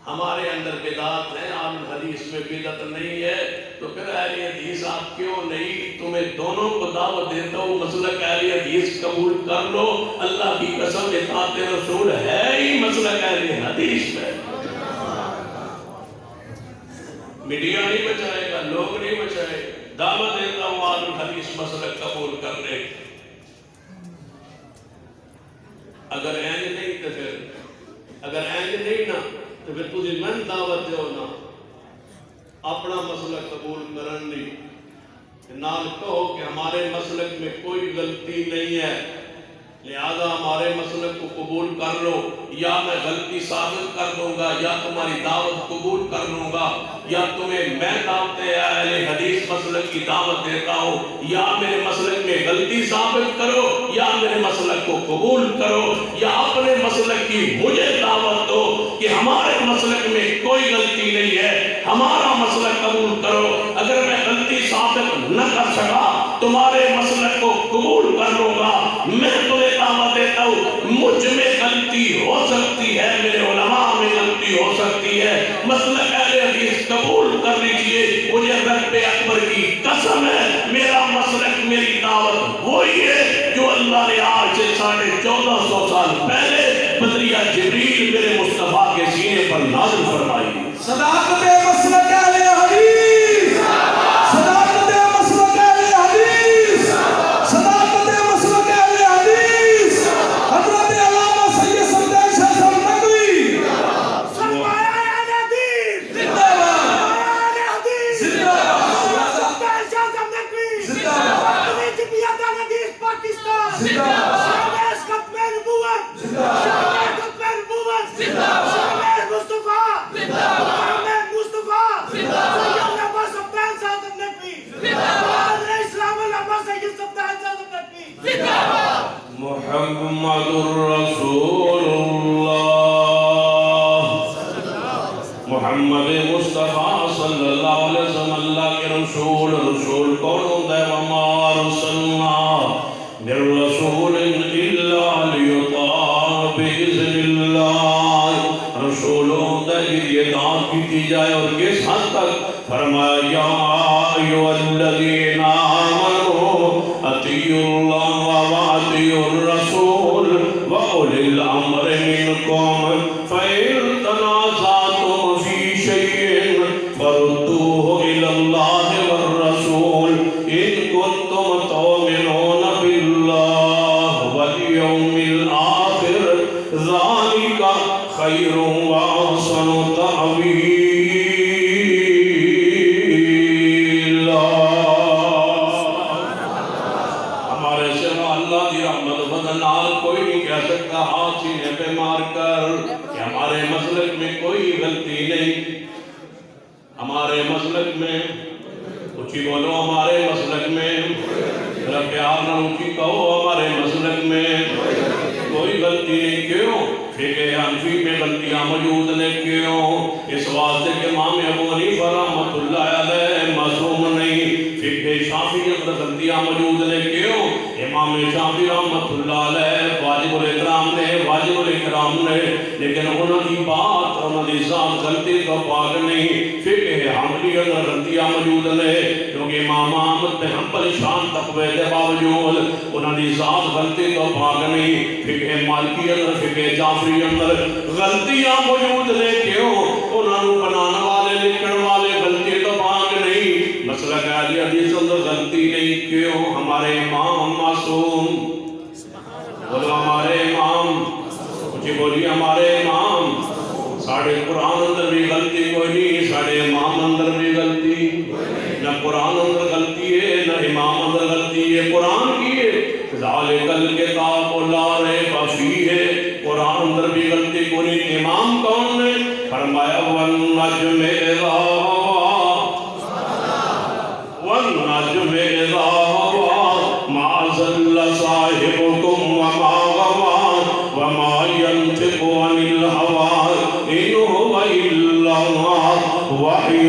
ہمارے اندر بدعات ہیں اہل الحدیث میں بدعت نہیں ہے تو پھر اہل حدیث آپ کیوں نہیں تمہیں دونوں کو دعوت دیتا ہوں مسلک اہل حدیث قبول کر لو اللہ کی قسم اطاعت رسول ہے ہی مسلک اہل حدیث میں میڈیا نہیں بچائے گا لوگ نہیں بچائے دعوت دیتا ہوں اہل الحدیث مسلک قبول کرنے اگر اینج نہیں تو پھر اگر اینج نہیں نا تو پھر تجھے من دعوت دیو نا اپنا مسلک قبول کرن نہیں نال کہو کہ ہمارے مسلک میں کوئی غلطی نہیں ہے لہذا ہمارے مسلک کو قبول کر لو یا میں غلطی ثابت کر دوں گا یا تمہاری دعوت قبول کر لوں گا یا تمہیں میں دعوت اہل حدیث مسلک کی دعوت دیتا ہوں یا میرے مسلک میں غلطی ثابت کرو یا میرے مسلک کو قبول کرو یا اپنے مسلک کی مجھے دعوت دو کہ ہمارے مسلک میں کوئی غلطی نہیں ہے ہمارا مسلک قبول کرو اگر میں غلطی ثابت نہ کر سکا تمہارے مسلک کو قبول کر لوں گا میں تمہیں دعوت دیتا ہوں مجھ میں غلطی ہو سکتی ہے میرے علماء میں غلطی ہو سکتی ہے مسلک اہل حدیث قبول کر لیجئے مجھے رب اکبر کی قسم ہے میرا مسلک میری دعوت وہی ہے جو اللہ نے آج سے 1450 سال پہلے بدریہ جبریل میرے مصطفیٰ کے سینے پر نازل فرمائی صداقت مسلک اہل حدیث صداقت مسلک اہل حدیث صداقت مسلک اہل حدیث حضرت علامہ سید سردار شاہ صاحب نقوی سرمایہ اہل حدیث زندہ باد اہل حدیث زندہ باد سردار شاہ صاحب نقوی زندہ باد جمعیت اہل حدیث پاکستان زندہ باد شاہد ختم نبوت زندہ باد شاہد ختم نبوت زندہ باد شاہد مصطفیٰ زندہ باد محمد مصطفیٰ محمد رسول اللہ محمد مصطفیٰ صلی اللہ علیہ وسلم اللہ کے رسول کون ہوتا ہے وما رسولنا من رسول الا لیطاع باذن اللہ رسول ہوتا ہے یہ دعوت کی جائے اور کس حد تک فرمایا یا ایھا الذین آمنوا اطیعوا اللہ واطیعوا الرسول واولی الامر منکم فإن تنازعتم في شيء فردوه إلى الله والرسول إن كنتم تؤمنون بالله واليوم الآخر ذلك خير وأحسن تأويلا ہمارے سوا اللہ دی رحمت بدنال کوئی نہیں کہہ سکتا ہاتھ سینے پہ مار کر کہ ہمارے مسلک میں کوئی غلطی نہیں ہمارے مسلک میں اچھی بولو ہمارے مسلک میں ذرا پیار نہ اونچی کہو ہمارے مسلک میں کوئی غلطی نہیں کیوں فقہ حنفی میں غلطیاں موجود نے کیوں اس واسطے کہ امام ابو حنیفہ رحمۃ اللہ علیہ معصوم نہیں فقہ شافعی میں غلطیاں موجود نے کیوں امام شافعی رحمۃ اللہ علیہ واجب الاکرام نے لیکن انہوں کی بات انہوں کی ذات غلطی تو پاک نہیں فقہ حنبلی میں غلطیاں موجود نے کیونکہ امام احمد بن حنبل شان تقوی کے باوجود انہوں کی ذات غلطی تو پاک نہیں فقہ مالکی اندر فقہ جعفری اندر غلطیاں موجود نے کیوں انہوں بنانے والے لکھن والے غلطی تو پاک نہیں مسلک اہل حدیث اندر غلطی نہیں کیوں ہمارے امام معصوم بولو ہمارے امام مجھے بولی ہمارے امام ساڑھے قرآن اندر بھی غلطی کوئی نہیں ساڑھے امام اندر بھی غلطی نہ قرآن اندر غلطی ہے نہ امام اندر غلطی ہے قرآن کی ہے ذالک الکتاب لا ریب فیہ قرآن اندر بھی غلطی کوئی نہیں امام کون نے فرمایا والنجم اذا والنجم اذا ما ضل صاحبكم وما غوى وما ينطق عن الهوى إن هو إلا وحي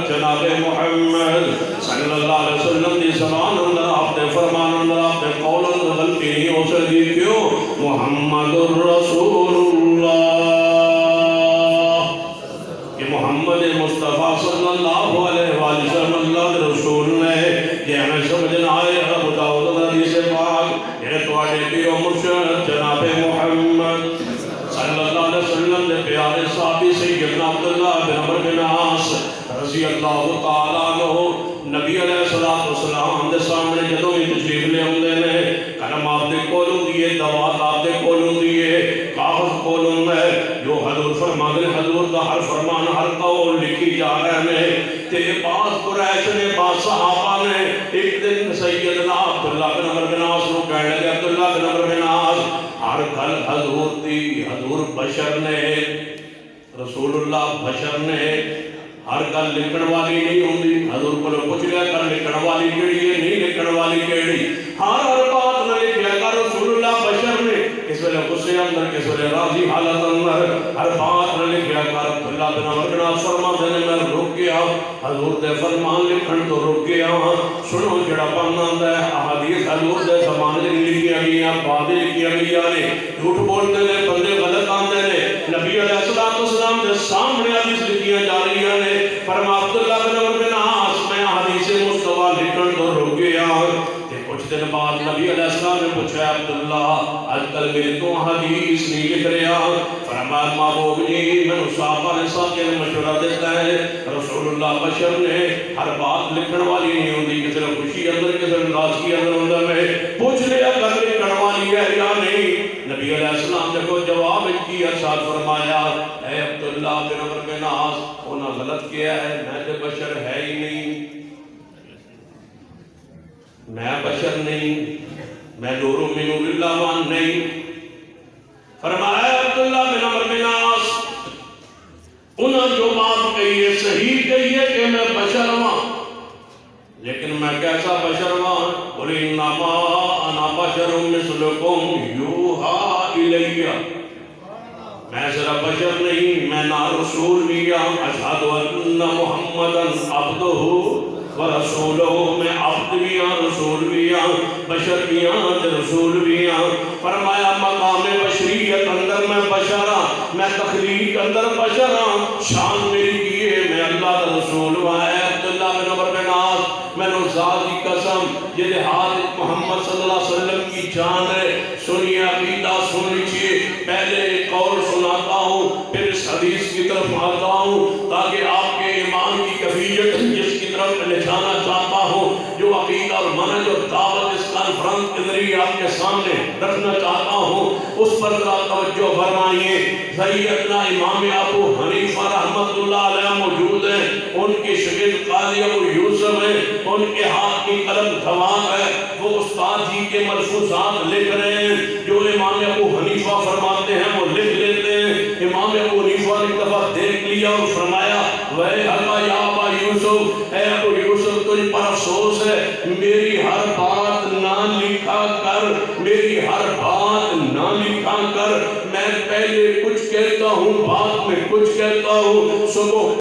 جناب محمد صلی اللہ علیہ وسلم دی زبان اندر آپ نے فرمان اندر آپ نے قول اندر غلطی نہیں ہو سکتی کیوں محمد الرسول اللہ کہ محمد مصطفیٰ صلی اللہ علیہ وسلم اللہ کے رسول نے یہ ہمیں سمجھنا ہے ابو داؤد حدیث پاک یہ تو آئے پیو مرشد جناب محمد صلی اللہ علیہ وسلم نے پیارے صحابی سیدنا عبداللہ بن عمر بن عاص رضی اللہ تعالیٰ عنہ نبی علیہ السلام دے سامنے جدوں ہی تشریف لے ہوندے نے قلم آپ دے کولوں دیئے دوات آپ دے کولوں دیئے کاغذ کولوں میں جو حضور فرمانے حضور دا ہر فرمان ہر قول لکھی جا رہے ہیں تے بعض قریش نے بعض صحابہ نے ایک دن سیدنا عبداللہ بن عمر بن عاص کو کہنے لگے عبداللہ بن عمر بن عاص ہر گل حضور دی حضور بشر نے رسول اللہ بشر نے ہر گل لکھن والی نہیں ہوندی حضور کو پوچھ لیا کر لکھن والی کیڑی ہے نہیں لکھن والی کیڑی ہر بات نہ لکھیا کر رسول اللہ بشر نے کس ویلے غصے اندر کس ویلے راضی حالت اندر ہر بات نہ لکھیا کر عبداللہ بن عمر بن عاص فرماتے ہیں میں رک گیا حضور دے فرمان لکھن تو رک گیا سنو جڑا پڑھنا ہے احادیث حضور دے زمانے میں لکھیا گیا بعد لکھیا گیا نے جھوٹ بولتے ہیں بندے غلط آندے نے نبی علیہ السلام دے سامنے حدیث لکھیا جا رہی ہیں فرما عبداللہ بن عمر بن عاص میں حدیث مصطفیٰ لکھن تو رک گیا کہ کچھ دن بعد نبی علیہ السلام نے پوچھا عبداللہ آج کل میرے تو حدیث نہیں لکھ رہا فرمایا محبوب جی میں صحابہ نے ساتھ یہ مشورہ دیتا ہے رسول اللہ بشر نے ہر بات لکھن والی نہیں ہوتی کسی نے خوشی اندر کسی نے ناراضگی اندر میں پوچھ لیا کر لکھن والی ہے یا نہیں نبی علیہ السلام نے کو جواب کی ارشاد فرمایا اے عبداللہ بن عمر بن عاص انہوں غلط کیا ہے میں تو بشر ہے ہی نہیں میں بشر نہیں میں نور من نور اللہ وان نہیں فرمایا عبداللہ بن عمر بن عاص انہوں جو بات کہی ہے صحیح کہی ہے قل انما انا بشر مثلکم یوحا الیہ، میں صرف بشر نہیں، میں نہ رسول بھی ہوں، اشہد ان محمدً عبدہ ورسولہ، میں عبد بھی ہوں، رسول بھی ہوں، بشر بھی ہوں، رسول بھی ہوں۔ فرمایا مقام بشریت اندر میں بشر ہوں، میں تخلیق اندر بشر ہوں، شان میری کیے میں اللہ کا رسول ہوں۔ اے عبداللہ بن عمر بن عاص، میں نے ذات کی قسم یہ لحاظ محمد صلی اللہ علیہ وسلم کی جان ہے، سنیے عقیدہ سن لیجیے، پہلے ایک قول سناتا ہوں پھر اس حدیث کی طرف آتا ہوں تاکہ آپ کے ایمان کی کیفیت جس کی طرف لے جانا چاہتا ہوں، جو عقیدہ اور منہج اور دعوت اس کانفرنس کے ذریعے آپ کے سامنے رکھنا چاہتا ہوں، اس پر ذرا توجہ فرمائیے۔ سیدنا امام ابو حنیفہ رحمۃ اللہ علیہ موجود ہیں، ان کے شاگرد قاضی ابو یوسف ہیں، ان کے ہاتھ کی قلم دھواں ہے، وہ استاد جی کے ملفوظات لکھ رہے ہیں، جو امام ابو حنیفہ فرماتے ہیں وہ لکھ لیتے ہیں۔ امام ابو حنیفہ نے ایک دفعہ دیکھ لیا اور فرمایا وَيْحَكَ يَا أَبَا یوسف، اے ابو یوسف تجھ پر افسوس ہے، میری ہر بات نہ لکھا کر، میری ہر بات نہ لکھا کر، میں پہلے کچھ کہتا ہوں بعد میں کچھ کہتا ہوں، صبح